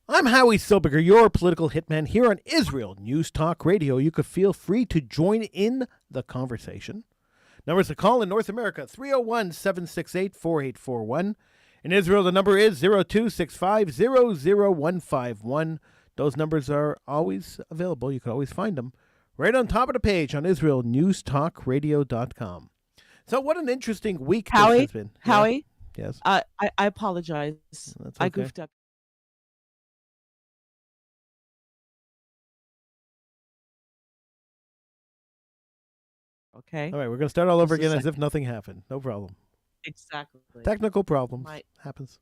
I'm Howie Silberger, your political hitman here on Israel News Talk Radio. You could feel free to join in the conversation. Numbers to call in North America, 301-768-4841. In Israel, the number is 0265 Those numbers are always available. You can always find them right on top of the page on IsraelNewsTalkRadio.com. So what an interesting week this Howie, has been. Howie, Yes. I apologize. That's I okay. goofed up. Okay, All right, we're going to start all over Just a again as second. if nothing happened. No problem. Exactly. Technical problems. My- Happens.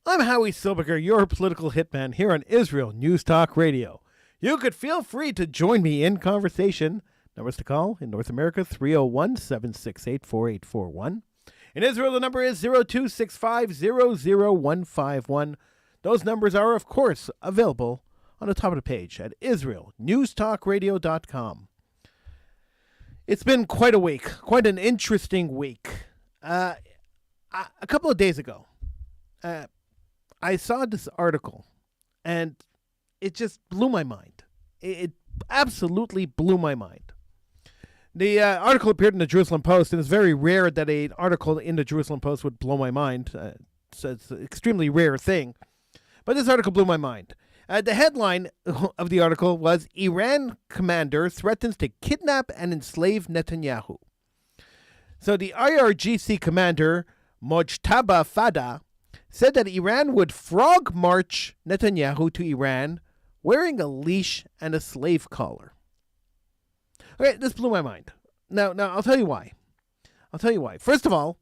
I'm Howie Silberger, your political hitman here on Israel News Talk Radio. You could feel free to join me in conversation. Numbers to call in North America, 301-768-4841. In Israel, the number is 0265 Those numbers are, of course, available on the top of the page at IsraelNewsTalkRadio.com. It's been quite a week, quite an interesting week. A couple of days ago, I saw this article, and it just blew my mind. It absolutely blew my mind. The article appeared in the Jerusalem Post, and it's very rare that an article in the Jerusalem Post would blow my mind. So it's an extremely rare thing. But this article blew my mind. The headline of the article was, Iran commander threatens to kidnap and enslave Netanyahu. So the IRGC commander, Mojtaba Fada, said that Iran would frog march Netanyahu to Iran wearing a leash and a slave collar. Okay, this blew my mind. Now I'll tell you why. First of all,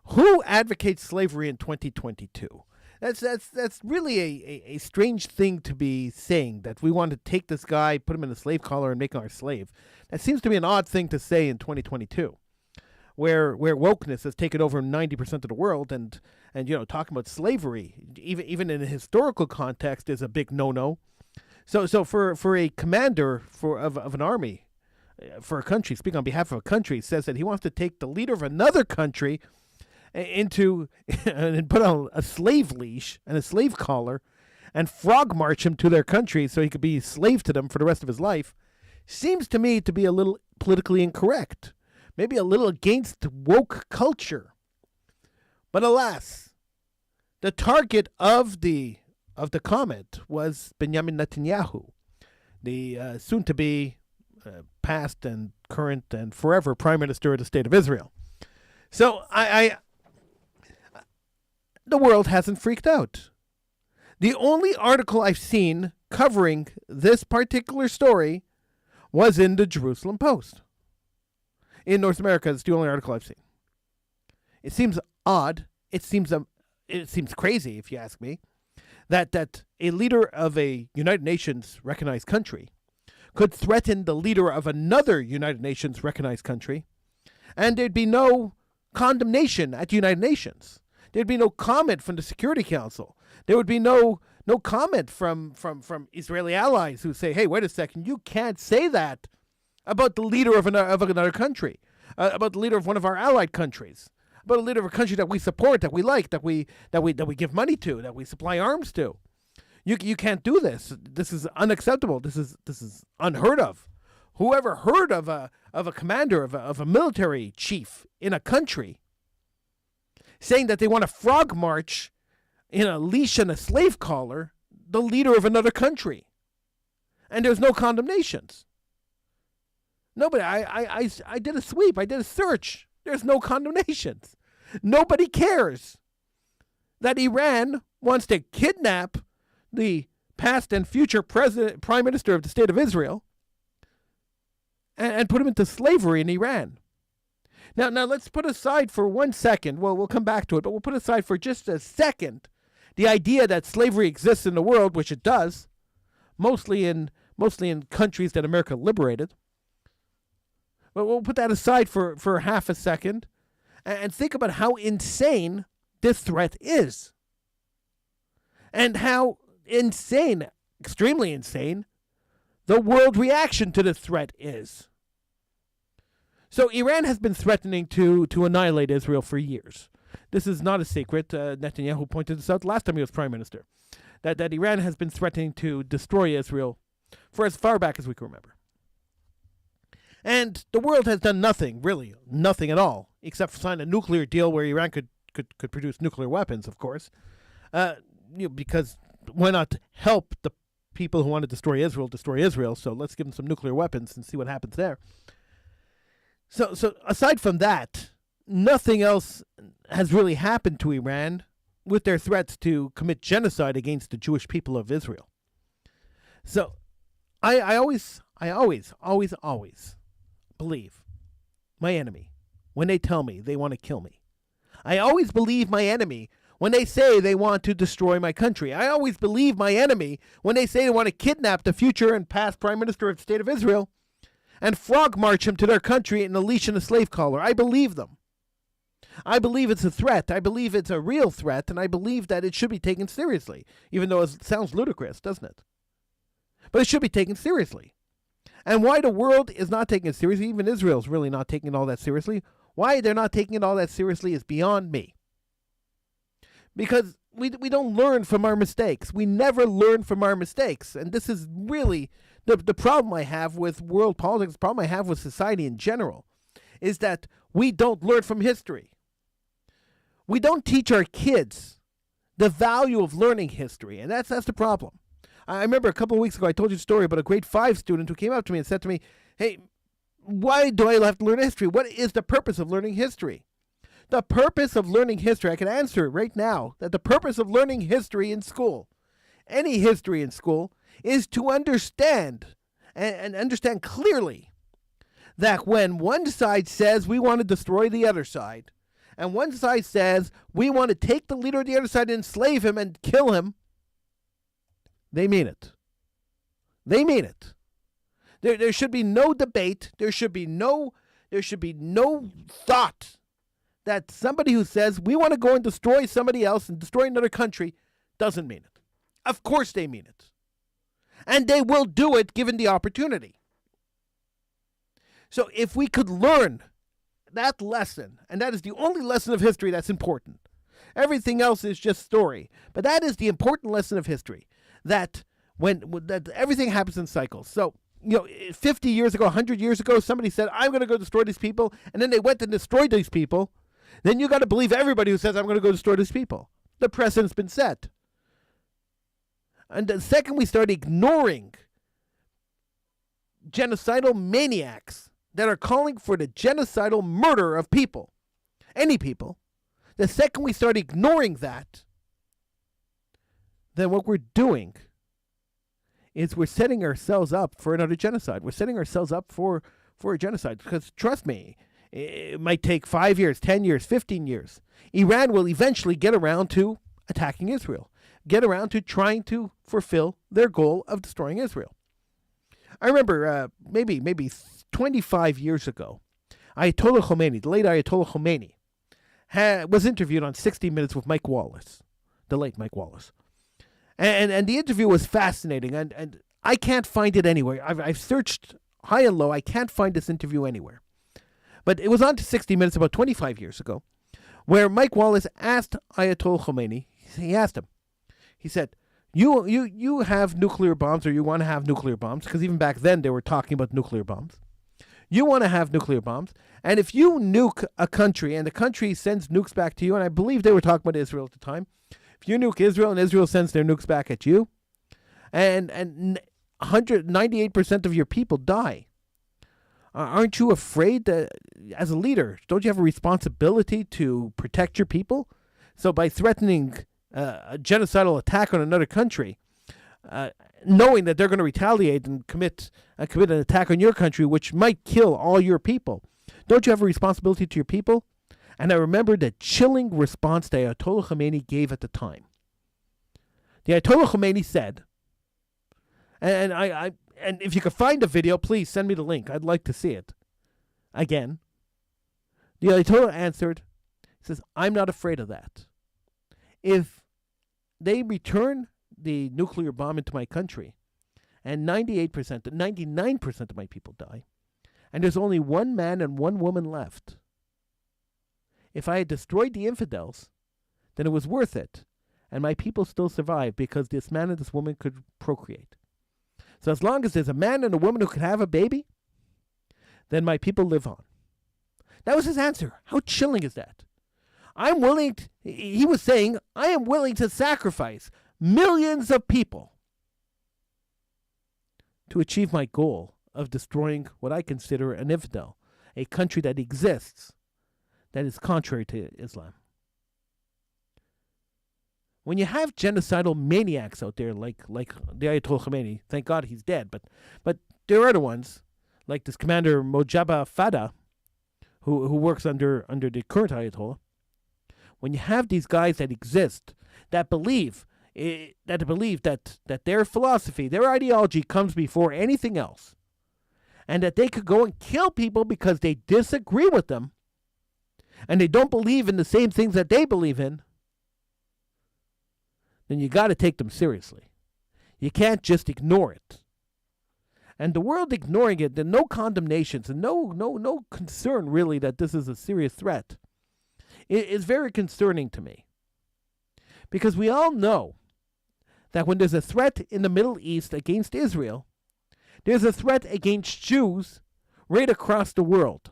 who advocates slavery in 2022? That's really a strange thing to be saying, that we want to take this guy, put him in a slave collar, and make him our slave. That seems to be an odd thing to say in 2022. Where wokeness has taken over 90% of the world, and talking about slavery, even in a historical context, is a big no-no. So for a commander of an army, for a country, speaking on behalf of a country, says that he wants to take the leader of another country into and put on a slave leash and a slave collar and frog march him to their country so he could be a slave to them for the rest of his life, seems to me to be a little politically incorrect. Maybe a little against woke culture. But alas, the target of the comment was Benjamin Netanyahu, the soon-to-be past and current and forever Prime Minister of the State of Israel. So the world hasn't freaked out. The only article I've seen covering this particular story was in the Jerusalem Post. In North America, it's the only article I've seen. It seems odd. It seems crazy, if you ask me, that a leader of a United Nations recognized country could threaten the leader of another United Nations recognized country, and there'd be no condemnation at the United Nations. There'd be no comment from the Security Council. There would be no comment from Israeli allies who say, "Hey, wait a second, you can't say that about the leader of another country, about the leader of one of our allied countries, about a leader of a country that we support, that we like, that we give money to, that we supply arms to. You can't do this. This is unacceptable. This is unheard of. Whoever heard of a commander of a military chief in a country saying that they want to frog march in a leash and a slave collar the leader of another country, and there's no condemnations? Nobody. I did a sweep. I did a search. There's no condemnations. Nobody cares that Iran wants to kidnap the past and future prime minister of the state of Israel and put him into slavery in Iran. Now let's put aside for 1 second. Well, we'll come back to it, but we'll put aside for just a second the idea that slavery exists in the world, which it does, mostly in countries that America liberated. But we'll put that aside for half a second and think about how insane this threat is. And how insane, extremely insane, the world reaction to this threat is. So Iran has been threatening to annihilate Israel for years. This is not a secret. Netanyahu pointed this out last time he was prime minister. That Iran has been threatening to destroy Israel for as far back as we can remember. And the world has done nothing, really, nothing at all, except for sign a nuclear deal where Iran could produce nuclear weapons, of course. Because why not help the people who want to destroy Israel? So let's give them some nuclear weapons and see what happens there. So aside from that, nothing else has really happened to Iran with their threats to commit genocide against the Jewish people of Israel. So I always believe my enemy when they tell me they want to kill me. I always believe my enemy when they say they want to destroy my country. I always believe my enemy when they say they want to kidnap the future and past prime minister of the state of Israel and frog march him to their country in a leash and a slave collar. I believe them. I believe it's a threat. I believe it's a real threat, and I believe that it should be taken seriously, even though it sounds ludicrous, doesn't it? But it should be taken seriously. And why the world is not taking it seriously, even Israel's really not taking it all that seriously, why they're not taking it all that seriously is beyond me. Because we don't learn from our mistakes. We never learn from our mistakes. And this is really the problem I have with world politics, the problem I have with society in general, is that we don't learn from history. We don't teach our kids the value of learning history, and that's the problem. I remember a couple of weeks ago I told you a story about a grade 5 student who came up to me and said to me, hey, why do I have to learn history? What is the purpose of learning history? The purpose of learning history, I can answer it right now, that the purpose of learning history in school, any history in school, is to understand and understand clearly that when one side says we want to destroy the other side, and one side says we want to take the leader of the other side and enslave him and kill him, they mean it. They mean it. There should be no debate. There should be no thought that somebody who says we want to go and destroy somebody else and destroy another country doesn't mean it. Of course they mean it. And they will do it given the opportunity. So if we could learn that lesson, and that is the only lesson of history that's important. Everything else is just story. But that is the important lesson of history, that that everything happens in cycles. So, 50 years ago, 100 years ago, somebody said, I'm going to go destroy these people, and then they went and destroyed these people. Then you got to believe everybody who says, I'm going to go destroy these people. The precedent's been set. And the second we start ignoring genocidal maniacs that are calling for the genocidal murder of people, any people, the second we start ignoring that, then what we're doing is we're setting ourselves up for another genocide. We're setting ourselves up for a genocide. Because trust me, it might take 5 years, 10 years, 15 years. Iran will eventually get around to attacking Israel, get around to trying to fulfill their goal of destroying Israel. I remember maybe 25 years ago, Ayatollah Khomeini, the late Ayatollah Khomeini, was interviewed on 60 Minutes with Mike Wallace, the late Mike Wallace. And the interview was fascinating, and I can't find it anywhere. I've searched high and low. I can't find this interview anywhere. But it was on to 60 Minutes about 25 years ago, where Mike Wallace asked Ayatollah Khomeini, he asked him, he said, you have nuclear bombs, or you want to have nuclear bombs, because even back then they were talking about nuclear bombs. You want to have nuclear bombs, and if you nuke a country, and the country sends nukes back to you, and I believe they were talking about Israel at the time, if you nuke Israel and Israel sends their nukes back at you, and 98% of your people die, Aren't you afraid that, as a leader, don't you have a responsibility to protect your people? So by threatening a genocidal attack on another country, uh, knowing that they're going to retaliate and commit an attack on your country, which might kill all your people, don't you have a responsibility to your people? And I remember the chilling response the Ayatollah Khomeini gave at the time. The Ayatollah Khomeini said, and if you can find the video, please send me the link. I'd like to see it. Again, the Ayatollah answered, he says, I'm not afraid of that. If they return the nuclear bomb into my country and 99% of my people die, and there's only one man and one woman left, if I had destroyed the infidels, then it was worth it. And my people still survive because this man and this woman could procreate. So as long as there's a man and a woman who can have a baby, then my people live on. That was his answer. How chilling is that? He was saying, I am willing to sacrifice millions of people to achieve my goal of destroying what I consider an infidel, a country that exists that is contrary to Islam. When you have genocidal maniacs out there like the Ayatollah Khomeini, thank God he's dead, but there are other ones, like this commander Mojaba Fada, who works under the current Ayatollah. When you have these guys that exist, that believe that their philosophy, their ideology comes before anything else, and that they could go and kill people because they disagree with them, and they don't believe in the same things that they believe in, then you got to take them seriously. You can't just ignore it. And the world ignoring it, and no condemnations, and no concern really that this is a serious threat, is very concerning to me. Because we all know that when there's a threat in the Middle East against Israel, there's a threat against Jews right across the world.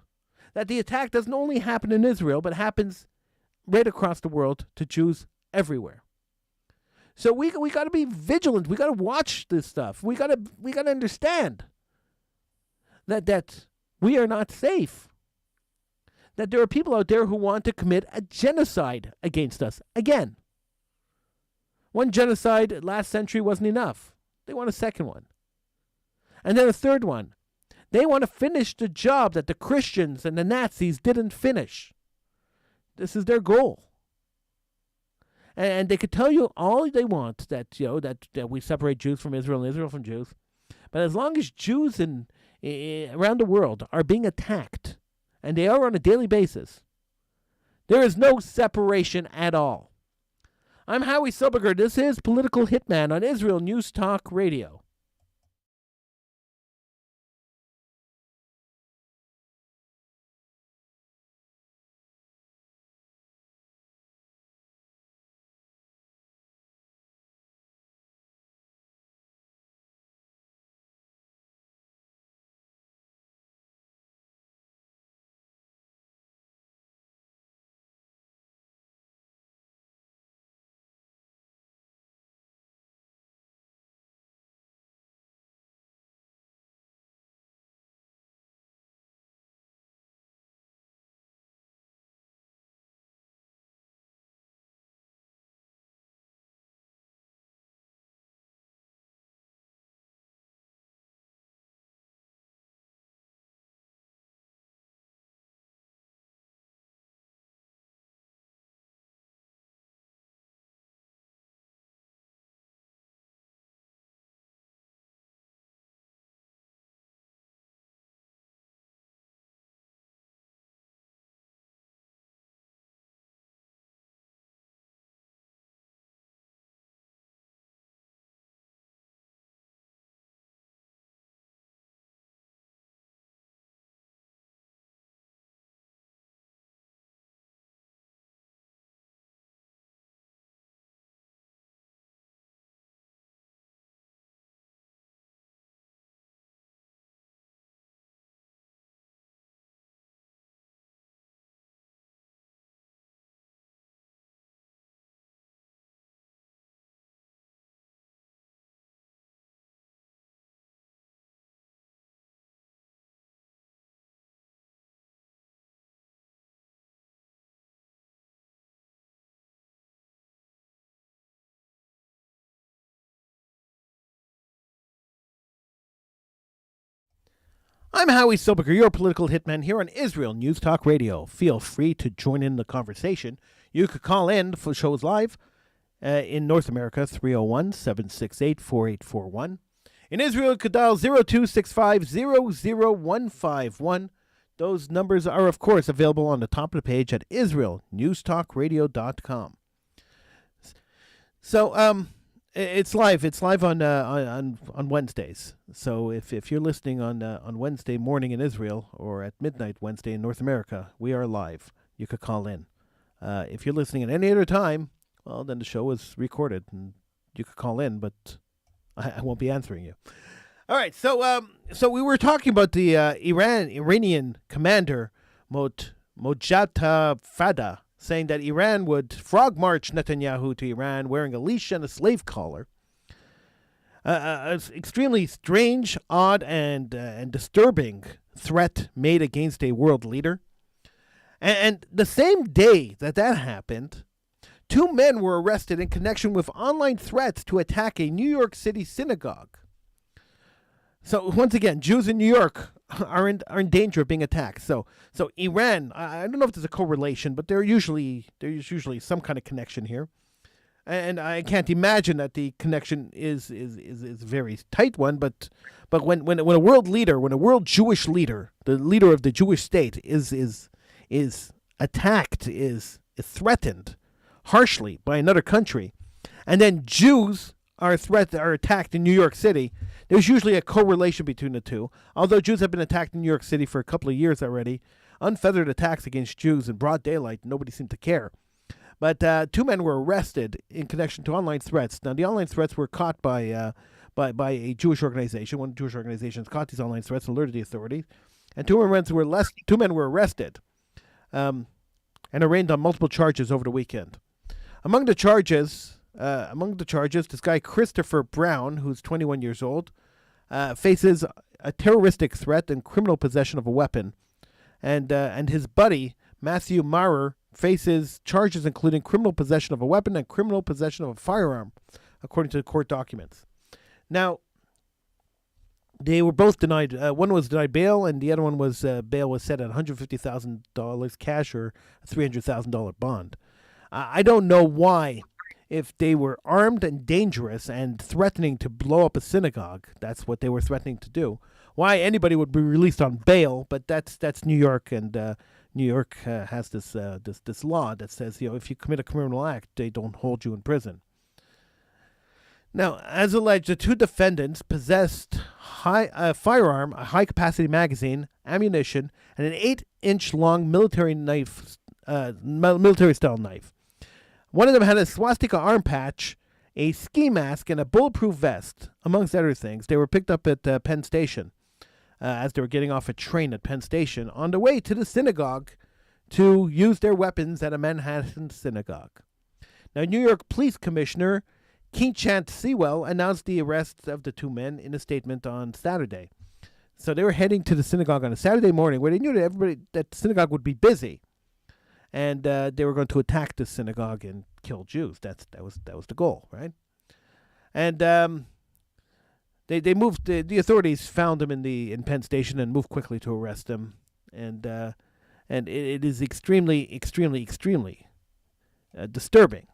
That the attack doesn't only happen in Israel, but happens right across the world to Jews everywhere. So we got to be vigilant. We got to watch this stuff. We got to understand that we are not safe. That there are people out there who want to commit a genocide against us again. One genocide last century wasn't enough. They want a second one. And then a third one. They want to finish the job that the Christians and the Nazis didn't finish. This is their goal. And they could tell you all they want, that we separate Jews from Israel and Israel from Jews. But as long as Jews around the world are being attacked, and they are on a daily basis, there is no separation at all. I'm Howie Silberger. This is Political Hitman on Israel News Talk Radio. I'm Howie Silberger, your political hitman here on Israel News Talk Radio. Feel free to join in the conversation. You could call in for shows live in North America, 301-768-4841. In Israel, you could dial 0265-00151. Those numbers are, of course, available on the top of the page at israelnewstalkradio.com. So, it's live. It's live on Wednesdays. So if you're listening on Wednesday morning in Israel or at midnight Wednesday in North America, we are live. You could call in. If you're listening at any other time, well, then the show is recorded and you could call in, but I won't be answering you. All right. So we were talking about the Iranian commander Mojtaba Fada, saying that Iran would frog march Netanyahu to Iran wearing a leash and a slave collar. An extremely strange, odd, and disturbing threat made against a world leader. And the same day that happened, two men were arrested in connection with online threats to attack a New York City synagogue. So once again, Jews in New York are in danger of being attacked. So Iran, I don't know if there's a correlation, but there's usually some kind of connection here, and I can't imagine that the connection is a very tight one. But when a world leader, when a world Jewish leader, the leader of the Jewish state is attacked, is threatened harshly by another country, and then Jews are attacked in New York City, there's usually a correlation between the two. Although Jews have been attacked in New York City for a couple of years already, unfeathered attacks against Jews in broad daylight, nobody seemed to care. But two men were arrested in connection to online threats. Now, the online threats were caught by a Jewish organization. One of the Jewish organizations caught these online threats and alerted the authorities. And two men were arrested and arraigned on multiple charges over the weekend. Among the charges, this guy Christopher Brown, who's 21 years old, faces a terroristic threat and criminal possession of a weapon, and his buddy Matthew Maurer faces charges including criminal possession of a weapon and criminal possession of a firearm, according to the court documents. Now, they were both denied. One was denied bail, and the other one was bail was set at $150,000 cash or a $300,000 bond. I don't know why. If they were armed and dangerous and threatening to blow up a synagogue, that's what they were threatening to do. Why anybody would be released on bail? But that's New York, and New York has this law that says, if you commit a criminal act, they don't hold you in prison. Now, as alleged, the two defendants possessed a firearm, a high-capacity magazine, ammunition, and an 8-inch long military-style knife. One of them had a swastika arm patch, a ski mask, and a bulletproof vest, amongst other things. They were picked up at Penn Station as they were getting off a train at Penn Station on the way to the synagogue to use their weapons at a Manhattan synagogue. Now, New York Police Commissioner Keechant Sewell announced the arrest of the two men in a statement on Saturday. So they were heading to the synagogue on a Saturday morning where they knew that the synagogue would be busy. And they were going to attack the synagogue and kill Jews. That was the goal, right? And they moved. The authorities found him in Penn Station and moved quickly to arrest him. And it is extremely, extremely, extremely disturbing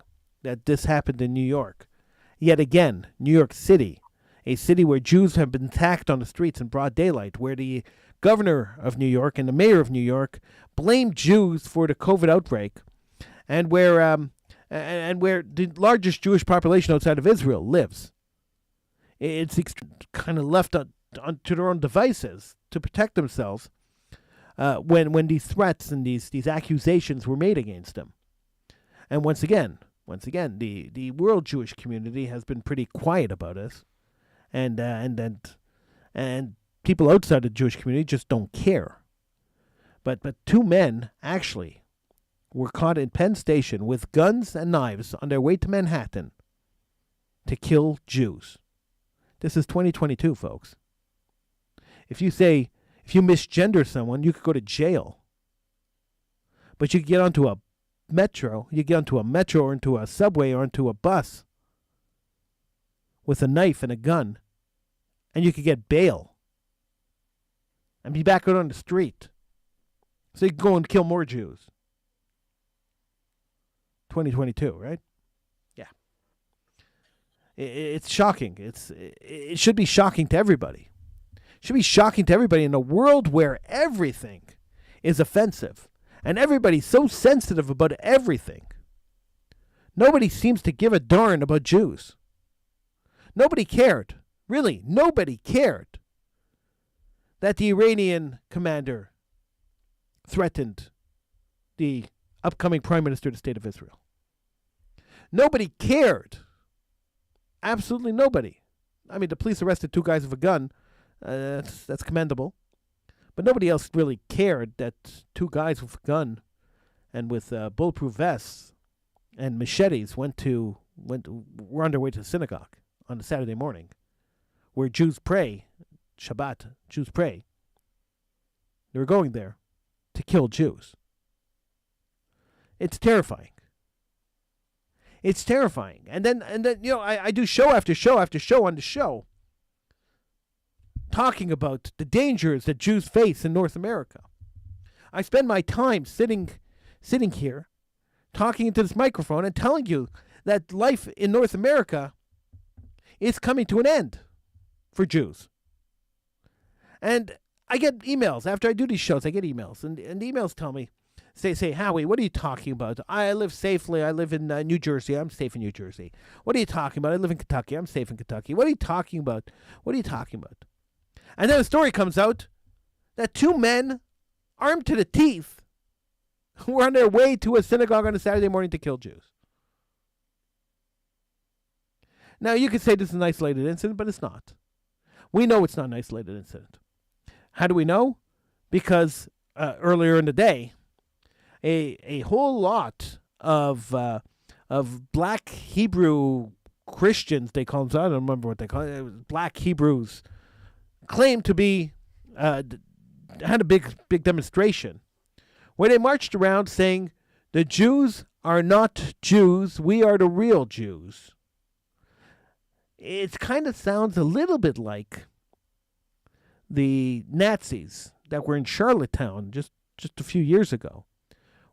that this happened in New York. Yet again, New York City, a city where Jews have been attacked on the streets in broad daylight, where the governor of New York and the mayor of New York blamed Jews for the COVID outbreak, and where the largest Jewish population outside of Israel lives. It's kind of left to their own devices to protect themselves when these threats and these accusations were made against them. And once again, the world Jewish community has been pretty quiet about us, and people outside the Jewish community just don't care. But two men actually were caught in Penn Station with guns and knives on their way to Manhattan to kill Jews. This is 2022, folks. If you misgender someone, you could go to jail. But you could get onto a metro, or into a subway or into a bus with a knife and a gun, and you could get bail. and be back out on the street so you can go and kill more Jews. 2022, right? Yeah. It's shocking. It should be shocking to everybody. It should be shocking to everybody in a world where everything is offensive and everybody's so sensitive about everything. Nobody seems to give a darn about Jews. Nobody cared. Really, nobody cared that the Iranian commander threatened the upcoming Prime Minister of the State of Israel. Nobody cared. Absolutely nobody. I mean, the police arrested 2 guys with a gun. That's commendable. But nobody else really cared that 2 guys with a gun and with bulletproof vests and machetes were on their way to the synagogue on a Saturday morning, where Jews pray, Shabbat, Jews pray. They were going there to kill Jews. It's terrifying. It's terrifying. And then I do show after show after show on the show talking about the dangers that Jews face in North America. I spend my time sitting here talking into this microphone and telling you that life in North America is coming to an end for Jews. And I get emails after I do these shows. I get emails, and the emails tell me, say, Howie, what are you talking about? I live safely. I live in New Jersey. I'm safe in New Jersey. What are you talking about? I live in Kentucky. I'm safe in Kentucky. What are you talking about? What are you talking about? And then a story comes out that 2 men, armed to the teeth, were on their way to a synagogue on a Saturday morning to kill Jews. Now, you could say this is an isolated incident, but it's not. We know it's not an isolated incident. How do we know? Because earlier in the day, a whole lot of black Hebrew Christians, they call them, I don't remember what they call it, black Hebrews, claimed to be, had a big demonstration where they marched around saying, the Jews are not Jews, we are the real Jews. It kind of sounds a little bit like the Nazis that were in Charlottetown just a few years ago,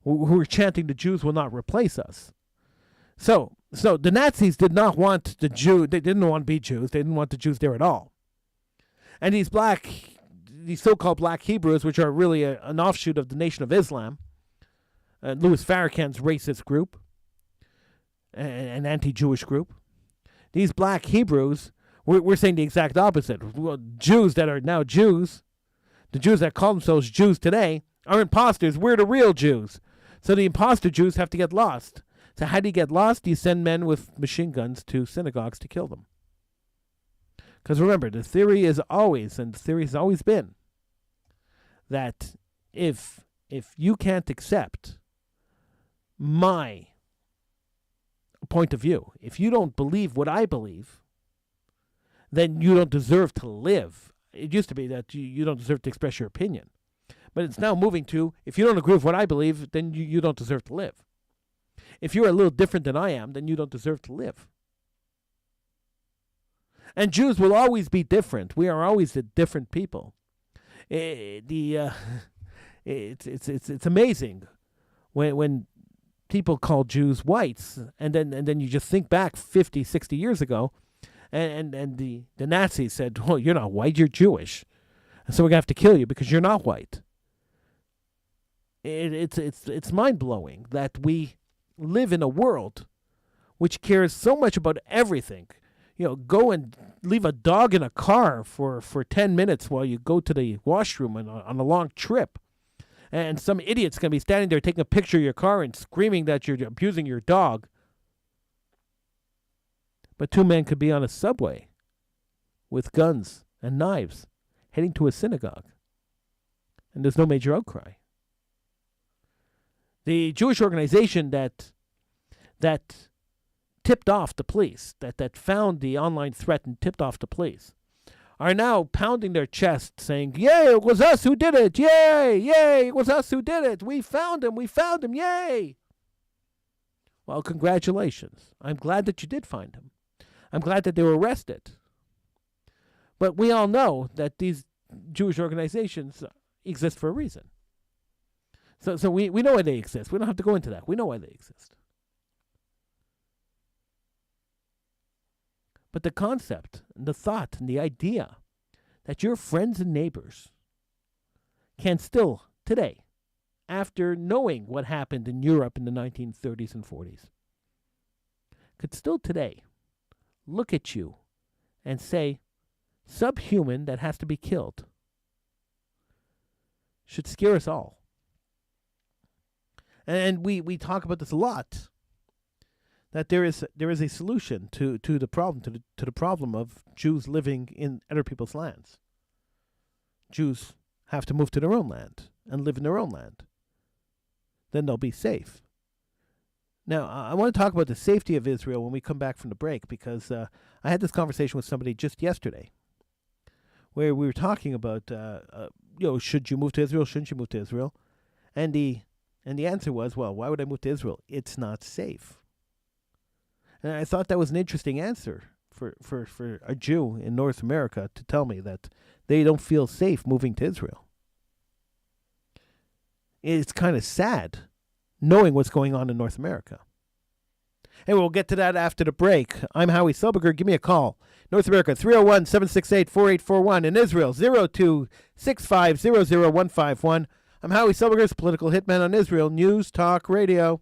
who were chanting, the Jews will not replace us. So the Nazis did not want the Jew. They didn't want to be Jews. They didn't want the Jews there at all. And these so-called black Hebrews, which are really an offshoot of the Nation of Islam, Louis Farrakhan's racist group, an anti-Jewish group, these black Hebrews, we're saying the exact opposite. Well, Jews that are now Jews, the Jews that call themselves Jews today, are imposters. We're the real Jews. So the imposter Jews have to get lost. So how do you get lost? You send men with machine guns to synagogues to kill them. Because remember, the theory is always, and the theory has always been, that if you can't accept my point of view, if you don't believe what I believe, then you don't deserve to live. It used to be that you don't deserve to express your opinion. But it's now moving to, if you don't agree with what I believe, then you don't deserve to live. If you're a little different than I am, then you don't deserve to live. And Jews will always be different. We are always a different people. It's amazing when people call Jews whites, and then you just think back 50, 60 years ago, and the Nazis said, well, you're not white, you're Jewish. And so we're going to have to kill you because you're not white. It's mind-blowing that we live in a world which cares so much about everything. Go and leave a dog in a car for 10 minutes while you go to the washroom on a long trip. And some idiot's going to be standing there taking a picture of your car and screaming that you're abusing your dog. But 2 men could be on a subway with guns and knives heading to a synagogue. And there's no major outcry. The Jewish organization that tipped off the police, that found the online threat and tipped off the police, are now pounding their chest saying, yay, it was us who did it. Yay, yay, it was us who did it. We found him, yay. Well, congratulations. I'm glad that you did find him. I'm glad that they were arrested. But we all know that these Jewish organizations exist for a reason. So we know why they exist. We don't have to go into that. We know why they exist. But the concept, and the thought, and the idea that your friends and neighbors can still, today, after knowing what happened in Europe in the 1930s and 40s, could still today look at you and say, subhuman that has to be killed, should scare us all. And we talk about this a lot, that there is a solution to the problem, to the problem of Jews living in other people's lands. Jews have to move to their own land and live in their own land. Then they'll be safe. Now, I want to talk about the safety of Israel when we come back from the break, because I had this conversation with somebody just yesterday where we were talking about, should you move to Israel? Shouldn't you move to Israel? And the answer was, well, why would I move to Israel? It's not safe. And I thought that was an interesting answer for a Jew in North America to tell me that they don't feel safe moving to Israel. It's kind of sad knowing what's going on in North America. And we'll get to that after the break. I'm Howie Silberger. Give me a call. North America, 301-768-4841. In Israel, 02-6500151. I'm Howie Silberger's political hitman on Israel News Talk Radio.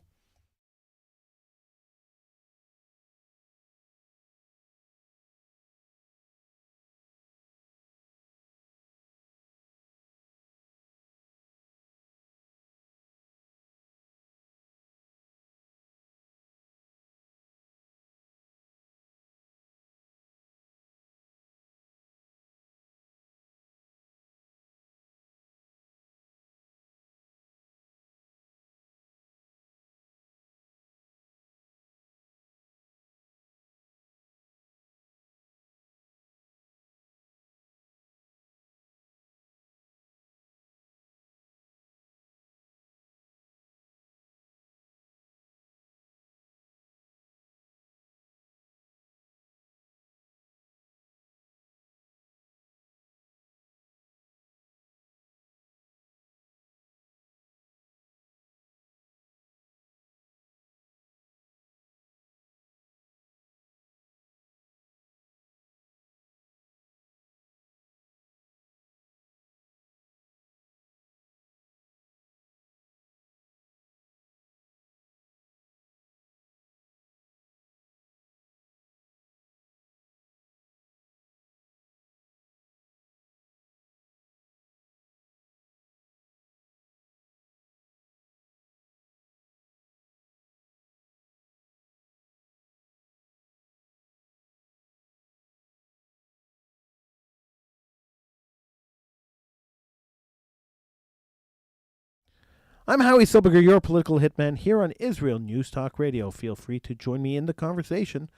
I'm Howie Silberger, your political hitman, here on Israel News Talk Radio. Feel free to join me in the conversation.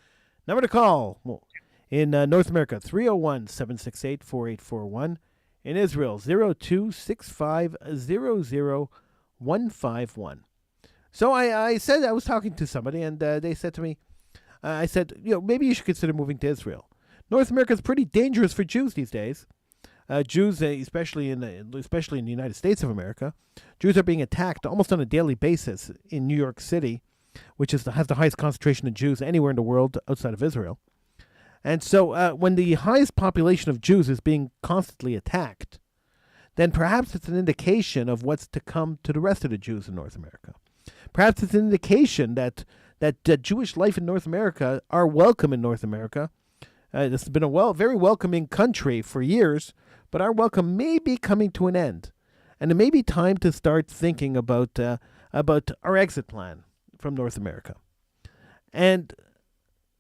Number to call in North America, 301-768-4841. In Israel, 02-6500151. So I said, I was talking to somebody, and they said to me, I said, maybe you should consider moving to Israel. North America is pretty dangerous for Jews these days. Jews, especially in the United States of America, Jews are being attacked almost on a daily basis in New York City, which has the highest concentration of Jews anywhere in the world outside of Israel. And so when the highest population of Jews is being constantly attacked, then perhaps it's an indication of what's to come to the rest of the Jews in North America. Perhaps it's an indication that Jewish life in North America are welcome in North America. This has been a very welcoming country for years, but our welcome may be coming to an end. And it may be time to start thinking about our exit plan from North America. And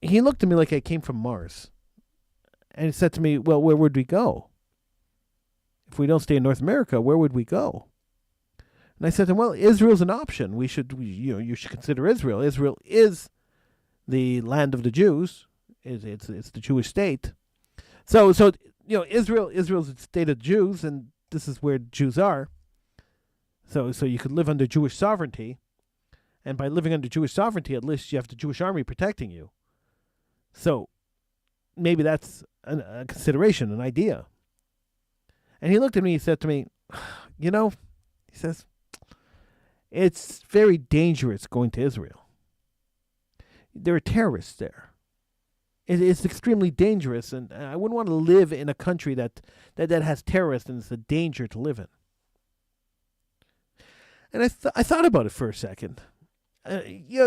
he looked at me like I came from Mars. And he said to me, well, where would we go? If we don't stay in North America, where would we go? And I said to him, well, Israel's an option. You should consider Israel. Israel is the land of the Jews. It's the Jewish state. So Israel's the state of Jews, and this is where Jews are. So you could live under Jewish sovereignty, and by living under Jewish sovereignty, at least you have the Jewish army protecting you. So maybe that's a consideration, an idea. And he looked at me, he said to me, you know, he says, it's very dangerous going to Israel. There are terrorists there. It's extremely dangerous, and I wouldn't want to live in a country that has terrorists, and it's a danger to live in. And I thought about it for a second.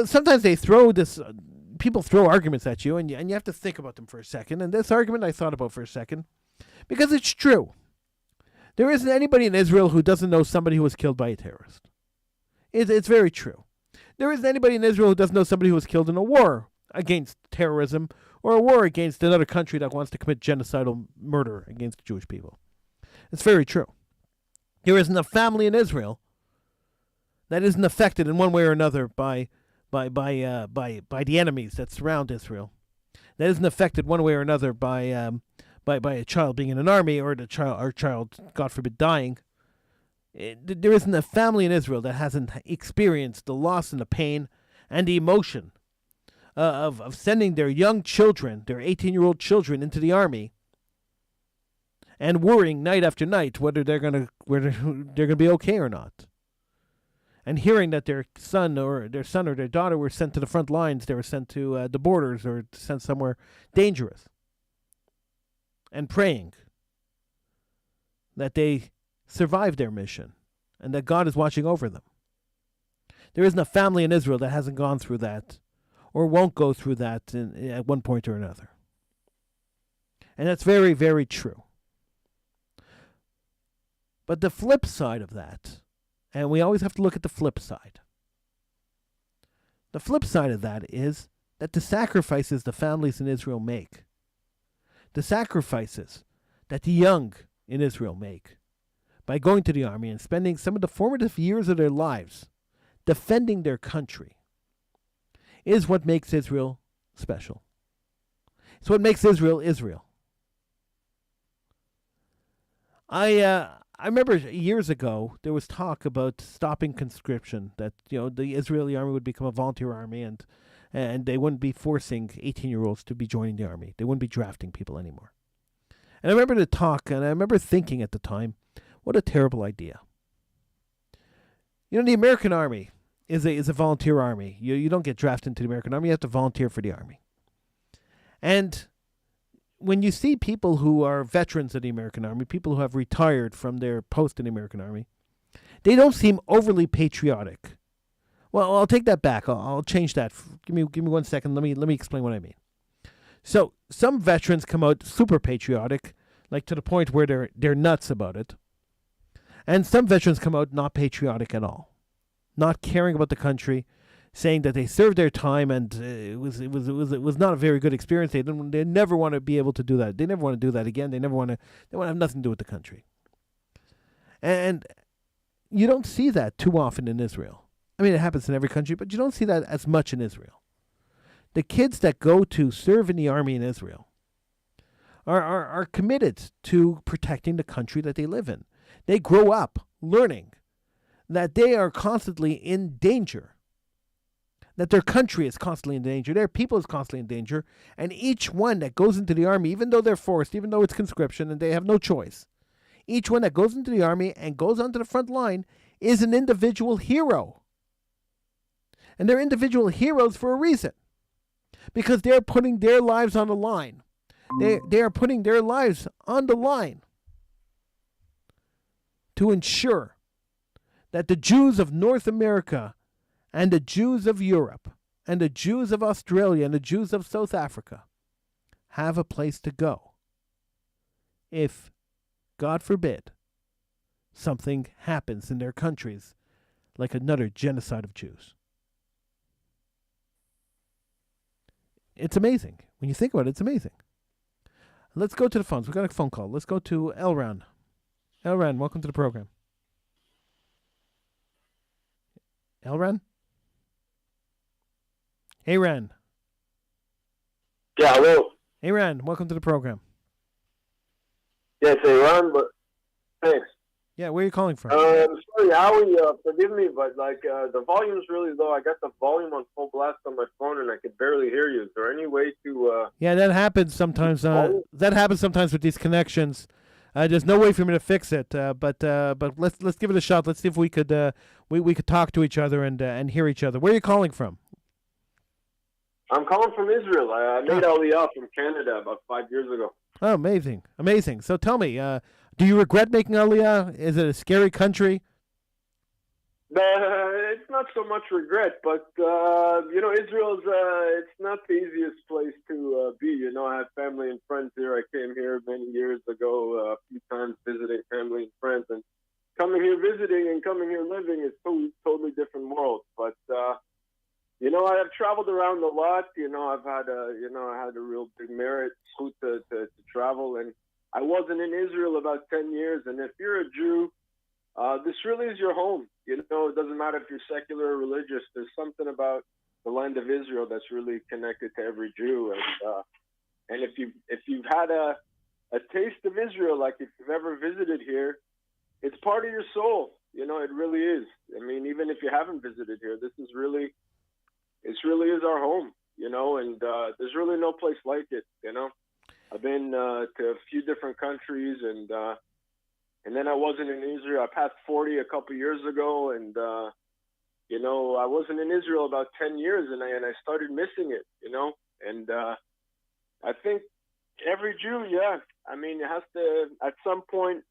Sometimes they throw this. People throw arguments at you, and you have to think about them for a second. And this argument I thought about for a second, because it's true. There isn't anybody in Israel who doesn't know somebody who was killed by a terrorist. It's very true. There isn't anybody in Israel who doesn't know somebody who was killed in a war against terrorism or a war against another country that wants to commit genocidal murder against the Jewish people. It's very true. There isn't a family in Israel that isn't affected in one way or another by the enemies that surround Israel. That isn't affected one way or another by a child being in an army or a child, God forbid, dying. There isn't a family in Israel that hasn't experienced the loss and the pain and the emotion of sending their young children, their 18-year-old children, into the army, and worrying night after night whether they're gonna be okay or not. And hearing that their son or their daughter were sent to the front lines, they were sent to the borders or sent somewhere dangerous, and praying that they survive their mission and that God is watching over them. There isn't a family in Israel that hasn't gone through that or won't go through that at one point or another. And that's very, very true. But the flip side of that, and we always have to look at the flip side. The flip side of that is that the sacrifices the families in Israel make, the sacrifices that the young in Israel make by going to the army and spending some of the formative years of their lives defending their country, is what makes Israel special. It's what makes Israel Israel. I remember years ago there was talk about stopping conscription, that the Israeli army would become a volunteer army, and they wouldn't be forcing 18-year-olds to be joining the army. They wouldn't be drafting people anymore. And I remember the talk, and I remember thinking at the time, what a terrible idea. The American army is a volunteer army. You don't get drafted into the American army. You have to volunteer for the army. And when you see people who are veterans of the American army, people who have retired from their post in the American army, they don't seem overly patriotic. Well, I'll take that back. I'll change that. Give me 1 second. Let me explain what I mean. So some veterans come out super patriotic, like to the point where they're nuts about it. And some veterans come out not patriotic at all, not caring about the country, saying that they served their time and it was not a very good experience. They never want to be able to do that. They never want to do that again. They want to have nothing to do with the country. And you don't see that too often in Israel. I mean, it happens in every country, but you don't see that as much in Israel. The kids that go to serve in the army in Israel are committed to protecting the country that they live in. They grow up learning that they are constantly in danger, that their country is constantly in danger, their people is constantly in danger, and each one that goes into the army, even though they're forced, even though it's conscription and they have no choice, each one that goes into the army and goes onto the front line is an individual hero. And they're individual heroes for a reason, because they're putting their lives on the line. They are putting their lives on the line to ensure that the Jews of North America and the Jews of Europe and the Jews of Australia and the Jews of South Africa have a place to go if, God forbid, something happens in their countries like another genocide of Jews. It's amazing. When you think about it, it's amazing. Let's go to the phones. We've got a phone call. Let's go to Elran. Elran, welcome to the program. Elran? Hey, Ran. Yeah, hello. Hey, Ran, welcome to the program. Yes, hey, Ron, but thanks. Yeah, where are you calling from? Sorry, Howie, forgive me, but the volume's really low. I got the volume on full blast on my phone, and I could barely hear you. Is there any way to? Yeah, that happens sometimes. That happens sometimes with these connections. There's no way for me to fix it, but let's give it a shot. Let's see if we could we could talk to each other and hear each other. Where are you calling from? I'm calling from Israel. I made Aliyah from Canada about 5 years ago. Oh, amazing, amazing. So tell me, do you regret making Aliyah? Is it a scary country? It's not so much regret, but Israel's it's not the easiest place to be. I have family and friends here. I came here many years ago, a few times visiting family and friends, and coming here visiting and coming here living is totally different worlds. But I have traveled around a lot. I've had I had a real big merit to travel, and I wasn't in Israel about 10 years. And if you're a Jew, this really is your home. It doesn't matter if you're secular or religious. There's something about the land of Israel that's really connected to every Jew. And if you've had a taste of Israel, like if you've ever visited here, it's part of your soul. It really is. I mean, even if you haven't visited here, this really is our home. And there's really no place like it. I've been to a few different countries, and then I wasn't in Israel. I passed 40 a couple years ago, and I wasn't in Israel about 10 years, and I started missing it. And I think every Jew, has to at some point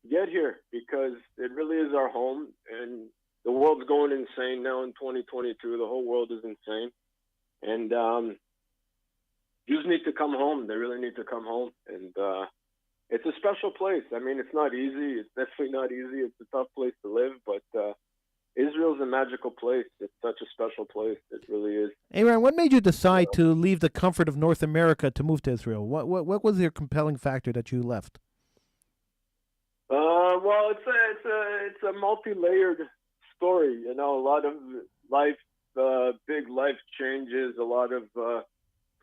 get here, because it really is our home, and the world's going insane now in 2022. The whole world is insane, and Jews need to come home. They really need to come home, and it's a special place. I mean, it's not easy. It's definitely not easy. It's a tough place to live, but Israel's a magical place. It's such a special place. It really is. Aaron, what made you decide to leave the comfort of North America to move to Israel? What was your compelling factor that you left? Well, it's a multi-layered story. A lot of life, big life changes, a lot of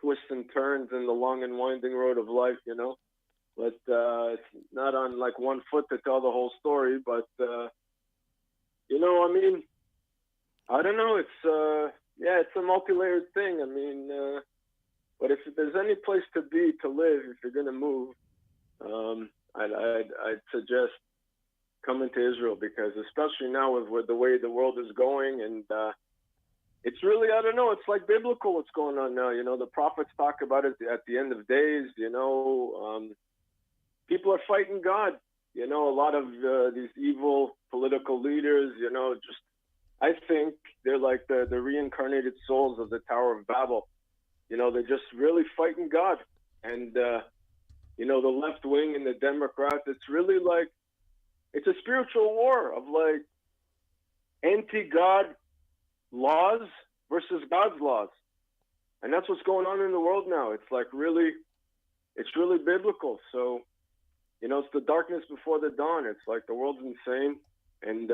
twists and turns in the long and winding road of life. But it's not on like one foot to tell the whole story. But I don't know. It's a multi-layered thing. But if there's any place to live, if you're gonna move, I'd suggest coming to Israel, because especially now with the way the world is going, and it's really, I don't know, it's like biblical what's going on now. The prophets talk about it at the end of days. People are fighting God. A lot of these evil political leaders, I think they're like the reincarnated souls of the Tower of Babel. They're just really fighting God. And, the left wing and the Democrats, it's really like, it's a spiritual war of like anti-God laws versus God's laws. And that's what's going on in the world now. It's like it's really biblical. So, it's the darkness before the dawn. It's like the world's insane, and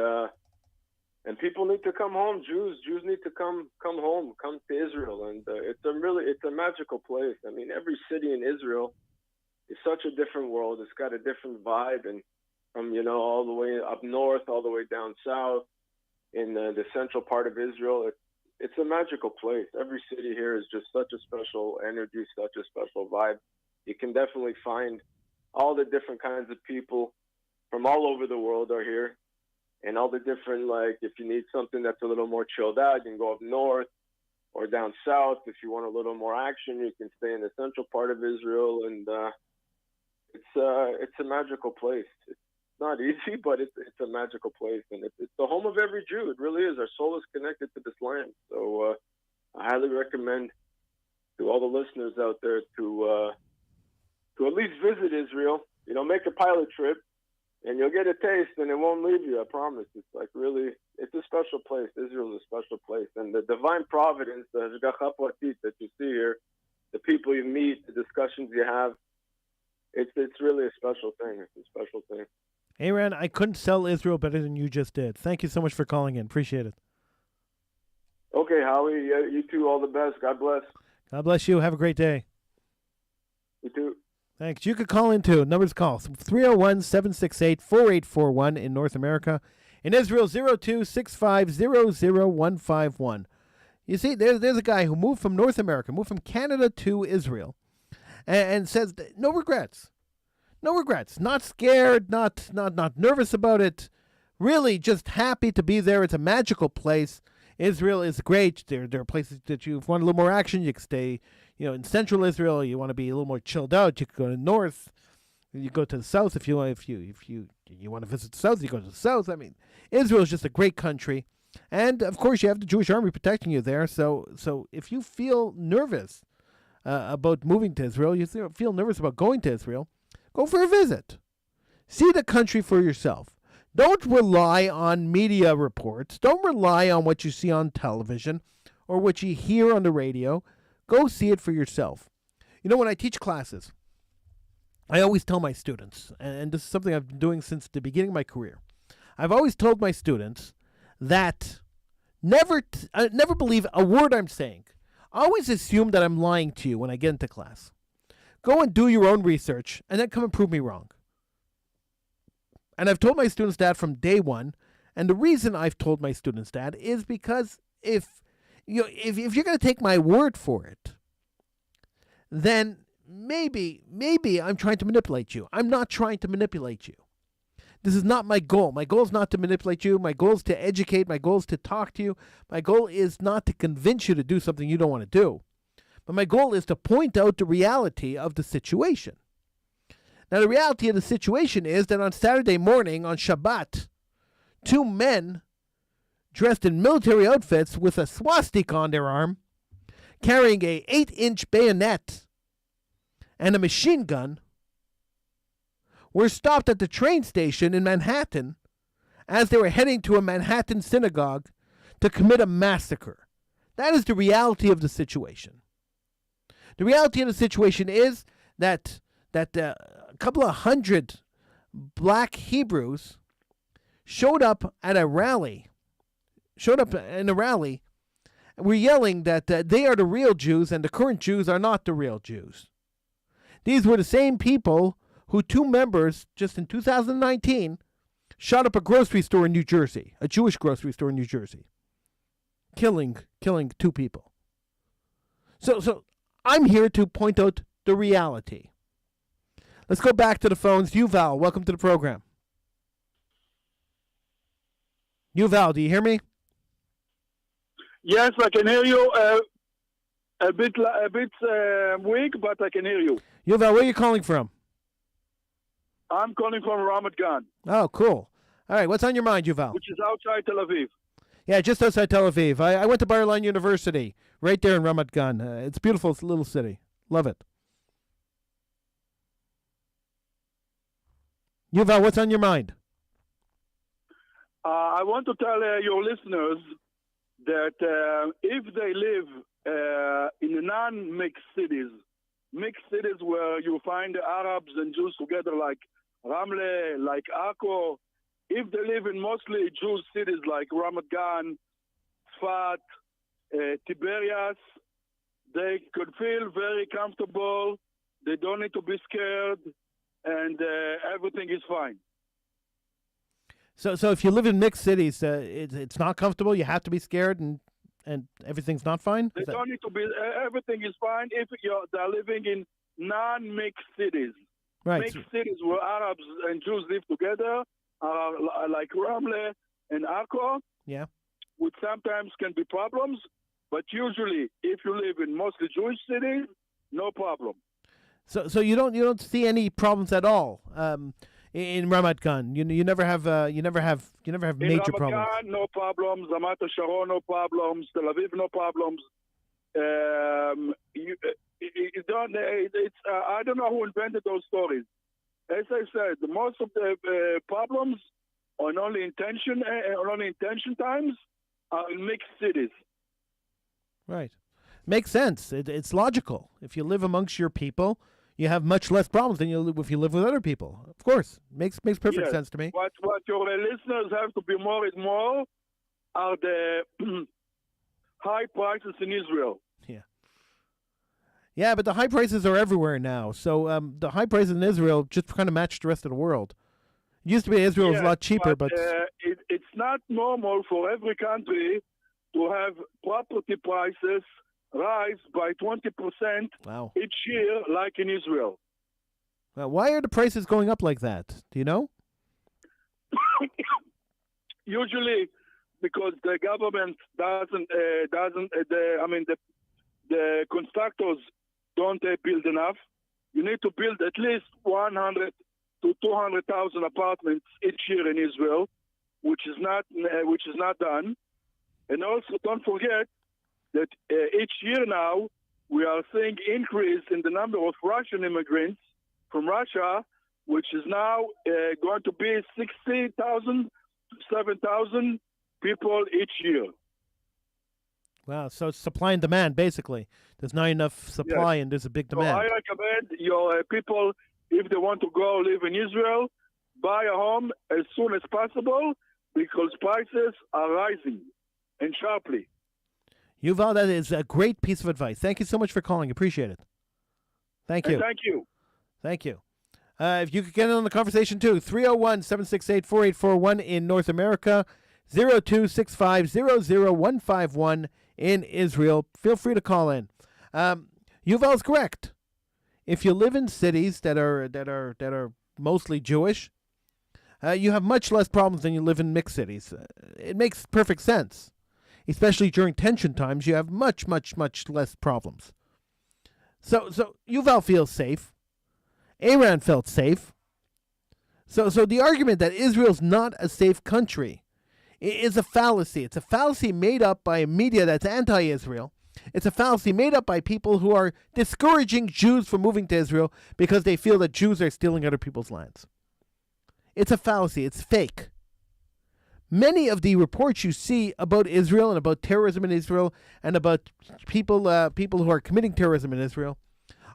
people need to come home. Jews need to come home, come to Israel, and it's a magical place. I mean, every city in Israel is such a different world. It's got a different vibe, and from all the way up north, all the way down south, in the central part of Israel, it's a magical place. Every city here is just such a special energy, such a special vibe. You can definitely find all the different kinds of people from all over the world are here, and all the different, like, if you need something that's a little more chilled out, you can go up north or down south. If you want a little more action, you can stay in the central part of Israel, and it's a magical place. It's not easy, but it's a magical place, and it's the home of every Jew. It really is. Our soul is connected to this land. So I highly recommend to all the listeners out there to at least visit Israel. Make a pilot trip, and you'll get a taste, and it won't leave you. I promise. It's like really, it's a special place. Israel is a special place, and the divine providence, the hashgacha pratit that you see here, the people you meet, the discussions you have, it's really a special thing. It's a special thing. Aaron, I couldn't sell Israel better than you just did. Thank you so much for calling in. Appreciate it. Okay, Howie. You too. All the best. God bless. God bless you. Have a great day. You too. Thanks. You could call in too. Numbers to call 301-768-4841 in North America. In Israel, 02-650-0151. You see, there's a guy who moved from North America, moved from Canada to Israel, and says no regrets. No regrets. Not scared, not nervous about it. Really just happy to be there. It's a magical place. Israel is great. There are places that you want a little more action. You can stay, in central Israel. You want to be a little more chilled out. You can go to the north. You go to the south if you want. If you want to visit the south, you go to the south. I mean, Israel is just a great country, and of course you have the Jewish army protecting you there. So if you feel nervous about moving to Israel, you feel nervous about going to Israel, go for a visit. See the country for yourself. Don't rely on media reports. Don't rely on what you see on television or what you hear on the radio. Go see it for yourself. When I teach classes, I always tell my students, and this is something I've been doing since the beginning of my career, I've always told my students that never believe a word I'm saying. Always assume that I'm lying to you when I get into class. Go and do your own research, and then come and prove me wrong. And I've told my students that from day one. And the reason I've told my students that is because if you're going to take my word for it, then maybe I'm trying to manipulate you. I'm not trying to manipulate you. This is not my goal. My goal is not to manipulate you. My goal is to educate. My goal is to talk to you. My goal is not to convince you to do something you don't want to do. But my goal is to point out the reality of the situation. Now, the reality of the situation is that on Saturday morning, on Shabbat, two men dressed in military outfits with a swastika on their arm, carrying a 8-inch bayonet and a machine gun, were stopped at the train station in Manhattan as they were heading to a Manhattan synagogue to commit a massacre. That is the reality of the situation. The reality of the situation is that a couple of hundred black Hebrews showed up in a rally, were yelling that they are the real Jews and the current Jews are not the real Jews. These were the same people who two members, just in 2019, shot up a grocery store in New Jersey, a Jewish grocery store in New Jersey, killing two people. So I'm here to point out the reality. Let's go back to the phones. Yuval, welcome to the program. Yuval, do you hear me? Yes, I can hear you. A bit weak, but I can hear you. Yuval, where are you calling from? I'm calling from Ramat Gan. Oh, cool. All right, what's on your mind, Yuval? Which is outside Tel Aviv. Yeah, just outside Tel Aviv. I went to Bar-Ilan University, right there in Ramat Gan. It's a beautiful little city. Love it. Yuval, what's on your mind? I want to tell your listeners that if they live in non-mixed cities where you find Arabs and Jews together like Ramle, like Akko, if they live in mostly Jewish cities like Ramat Gan, Sfat, Tiberias, they could feel very comfortable. They don't need to be scared, and everything is fine. So if you live in mixed cities, it's not comfortable. You have to be scared, and everything's not fine. They don't need to be. Everything is fine if they're living in non-mixed cities. Right. Mixed cities where Arabs and Jews live together, like Ramle and Akko. Yeah. Which sometimes can be problems, but usually, if you live in mostly Jewish cities, no problem. So you don't see any problems at all in Ramat Gan. You never have major Ramat problems. Gan, no problems. Ramat Sharon, no problems. Tel Aviv, no problems. I don't know who invented those stories. As I said, most of the problems on only intention times are in mixed cities. Right. Makes sense. It's logical. If you live amongst your people, you have much less problems than if you live with other people. Of course. Makes perfect sense to me. What your listeners have to be more and more are the high prices in Israel. Yeah. Yeah, but the high prices are everywhere now. So the high prices in Israel just kind of match the rest of the world. It used to be Israel was a lot cheaper, but it's not normal for every country to have property prices rise by 20% wow. each year, like in Israel. Why are the prices going up like that? Do you know? Usually, because the government the constructors don't build enough. You need to build at least 100 to 200,000 apartments each year in Israel, which is not done. And also, don't forget that each year now we are seeing increase in the number of Russian immigrants from Russia, which is now going to be 60,000 to 7,000 people each year. Wow, so it's supply and demand, basically. There's not enough supply and there's a big So demand. I recommend your people, if they want to go live in Israel, buy a home as soon as possible because prices are rising and sharply. Yuval, that is a great piece of advice. Thank you so much for calling. Appreciate it. Thank you. And thank you. Thank you. If you could get in on the conversation too, 301-768-4841 in North America, 0265-00151 in Israel. Feel free to call in. Yuval's correct. If you live in cities that are mostly Jewish, you have much less problems than you live in mixed cities. It makes perfect sense. Especially during tension times, you have much, much, much less problems. So Yuval feels safe. Iran felt safe. So the argument that Israel's not a safe country is a fallacy. It's a fallacy made up by a media that's anti-Israel. It's a fallacy made up by people who are discouraging Jews from moving to Israel because they feel that Jews are stealing other people's lands. It's a fallacy. It's fake. Many of the reports you see about Israel and about terrorism in Israel and about people who are committing terrorism in Israel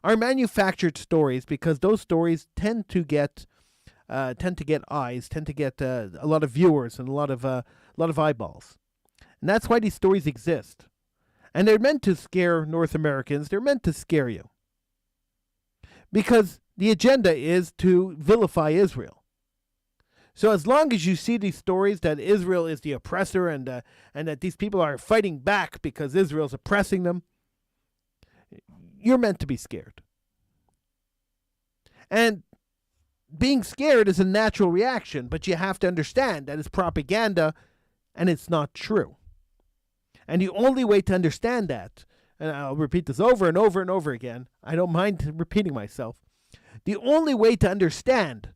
are manufactured stories because those stories tend to get eyes, tend to get a lot of viewers and a lot of eyeballs, and that's why these stories exist. And they're meant to scare North Americans. They're meant to scare you because the agenda is to vilify Israel. So as long as you see these stories that Israel is the oppressor and that these people are fighting back because Israel's oppressing them, you're meant to be scared. And being scared is a natural reaction, but you have to understand that it's propaganda and it's not true. And the only way to understand that, and I'll repeat this over and over and over again, I don't mind repeating myself, the only way to understand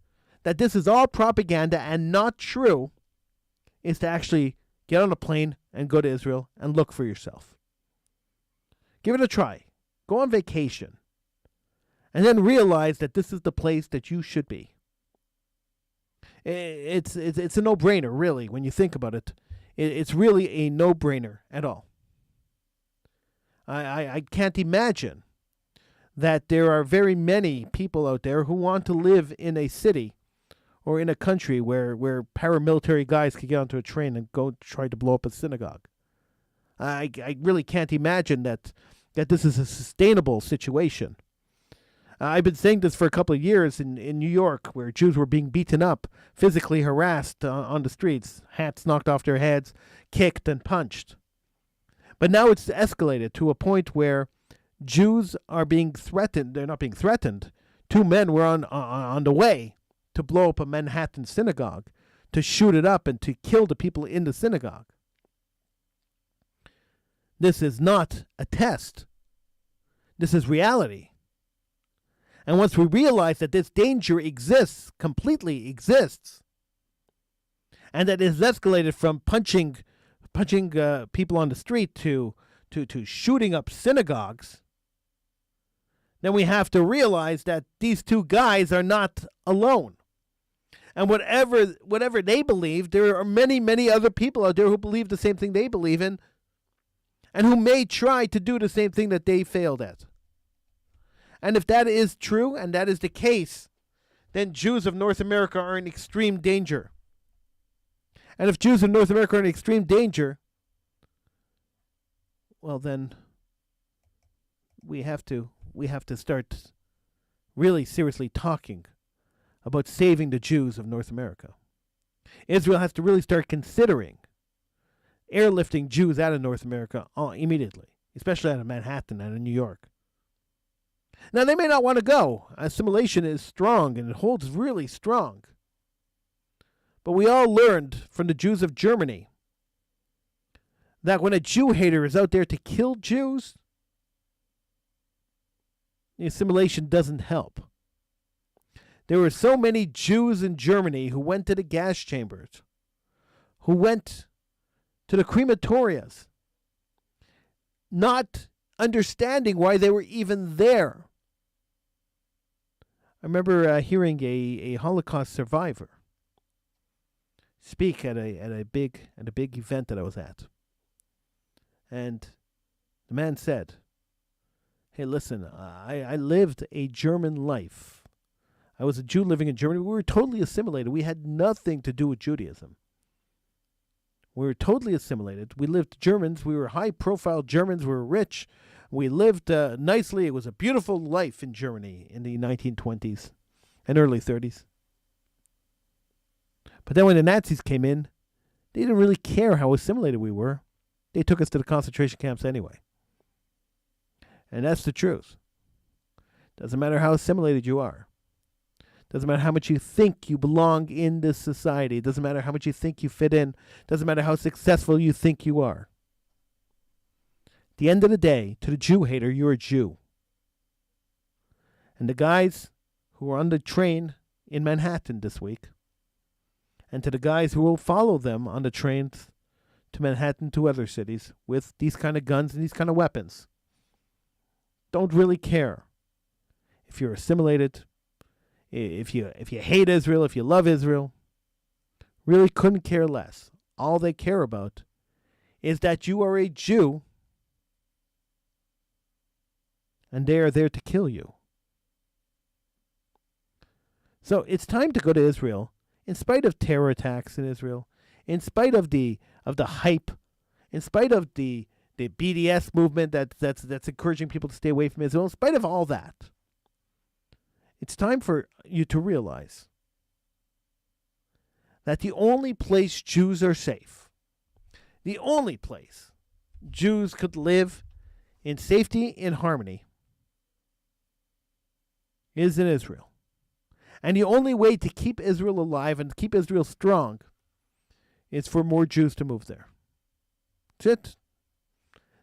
that this is all propaganda and not true is to actually get on a plane and go to Israel and look for yourself. Give it a try. Go on vacation. And then realize that this is the place that you should be. It's a no-brainer, really, when you think about it. It's really a no-brainer at all. I can't imagine that there are very many people out there who want to live in a city or in a country where paramilitary guys could get onto a train and go try to blow up a synagogue. I really can't imagine that this is a sustainable situation. I've been saying this for a couple of years in New York, where Jews were being beaten up, physically harassed on the streets, hats knocked off their heads, kicked and punched. But now it's escalated to a point where Jews are being threatened. They're not being threatened. Two men were on the way to blow up a Manhattan synagogue, to shoot it up and to kill the people in the synagogue. This is not a test. This is reality. And once we realize that this danger exists, completely exists, and that it has escalated from punching people on the street to shooting up synagogues, then we have to realize that these two guys are not alone. And whatever they believe, there are many, many other people out there who believe the same thing they believe in and who may try to do the same thing that they failed at. And if that is true, and that is the case, then Jews of North America are in extreme danger. And if Jews of North America are in extreme danger, well then we have to start really seriously talking about saving the Jews of North America. Israel has to really start considering airlifting Jews out of North America immediately, especially out of Manhattan and in New York. Now, they may not want to go. Assimilation is strong, and it holds really strong. But we all learned from the Jews of Germany that when a Jew hater is out there to kill Jews, the assimilation doesn't help. There were so many Jews in Germany who went to the gas chambers, who went to the crematorias, not understanding why they were even there. I remember hearing a Holocaust survivor speak at a big event that I was at, and the man said, "Hey, listen, I lived a German life. I was a Jew living in Germany. We were totally assimilated. We had nothing to do with Judaism. We were totally assimilated. We lived Germans. We were high-profile Germans. We were rich. We lived nicely. It was a beautiful life in Germany in the 1920s and early 30s. But then when the Nazis came in, they didn't really care how assimilated we were. They took us to the concentration camps anyway. And that's the truth. Doesn't matter how assimilated you are. Doesn't matter how much you think you belong in this society. Doesn't matter how much you think you fit in. Doesn't matter how successful you think you are. At the end of the day, to the Jew hater, you're a Jew. And the guys who are on the train in Manhattan this week, and to the guys who will follow them on the trains to Manhattan, to other cities, with these kind of guns and these kind of weapons, don't really care if you're assimilated, if you hate Israel, if you love Israel. Really couldn't care less. All they care about is that you are a Jew, and they are there to kill you. So it's time to go to Israel, in spite of terror attacks in Israel, in spite of the hype, in spite of the BDS movement that's encouraging people to stay away from Israel, in spite of all that. It's time for you to realize that the only place Jews are safe, the only place Jews could live in safety and harmony, is in Israel. And the only way to keep Israel alive and keep Israel strong is for more Jews to move there. That's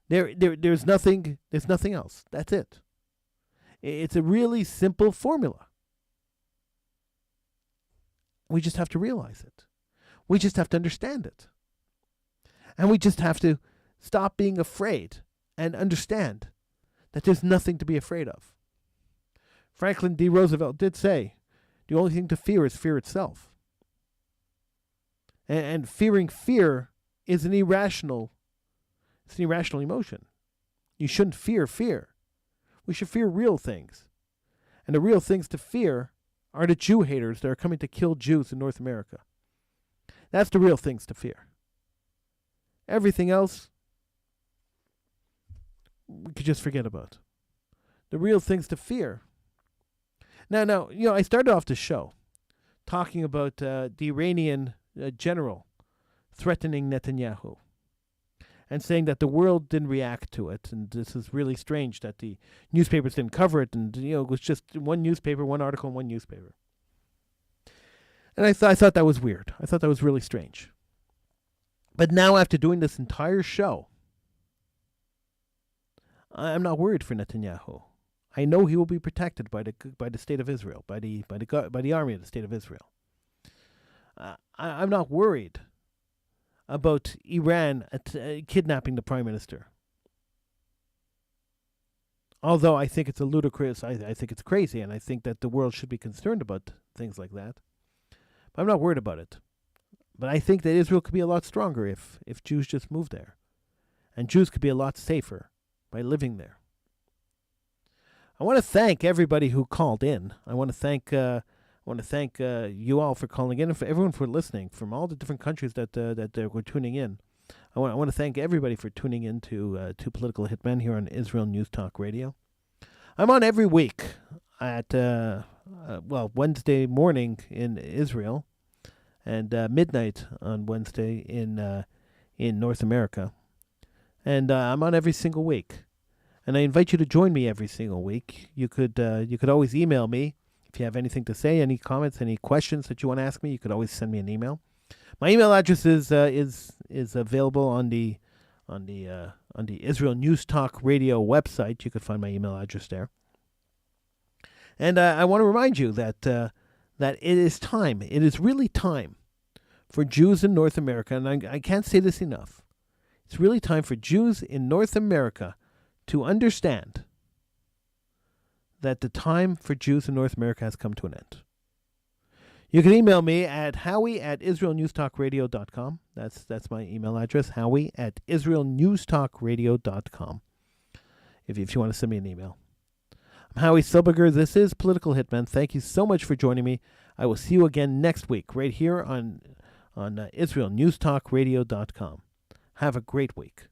it. There's nothing else. That's it. It's a really simple formula. We just have to realize it. We just have to understand it. And we just have to stop being afraid and understand that there's nothing to be afraid of. Franklin D. Roosevelt did say, the only thing to fear is fear itself. And fearing fear is an irrational emotion. You shouldn't fear fear. We should fear real things. And the real things to fear are the Jew haters that are coming to kill Jews in North America. That's the real things to fear. Everything else, we could just forget about. The real things to fear. Now, I started off the show talking about the Iranian general threatening Netanyahu and saying that the world didn't react to it, and this is really strange that the newspapers didn't cover it, and it was just one newspaper, one article in one newspaper. And I thought that was weird. I thought that was really strange. But now, after doing this entire show, I'm not worried for Netanyahu. I know he will be protected by the state of Israel, by the army of the state of Israel. I'm not worried about Iran kidnapping the prime minister. Although I think it's a ludicrous, I think it's crazy, and I think that the world should be concerned about things like that. But I'm not worried about it. But I think that Israel could be a lot stronger if Jews just moved there. And Jews could be a lot safer by living there. I want to thank everybody who called in. I want to thank you all for calling in, and for everyone for listening from all the different countries that were tuning in. I want to thank everybody for tuning in to Political Hitman here on Israel News Talk Radio. I'm on every week at Wednesday morning in Israel, and midnight on Wednesday in North America, and I'm on every single week. And I invite you to join me every single week. You could always email me if you have anything to say, any comments, any questions that you want to ask me. You could always send me an email. My email address is available on the Israel News Talk Radio website. You could find my email address there. And I want to remind you that it is time. It is really time for Jews in North America, and I can't say this enough. It's really time for Jews in North America to understand that the time for Jews in North America has come to an end. You can email me at howie@israelnewstalkradio.com. That's my email address, howie@israelnewstalkradio.com, if you want to send me an email. I'm Howie Silberger. This is Political Hitman. Thank you so much for joining me. I will see you again next week right here on IsraelNewsTalkRadio.com. Have a great week.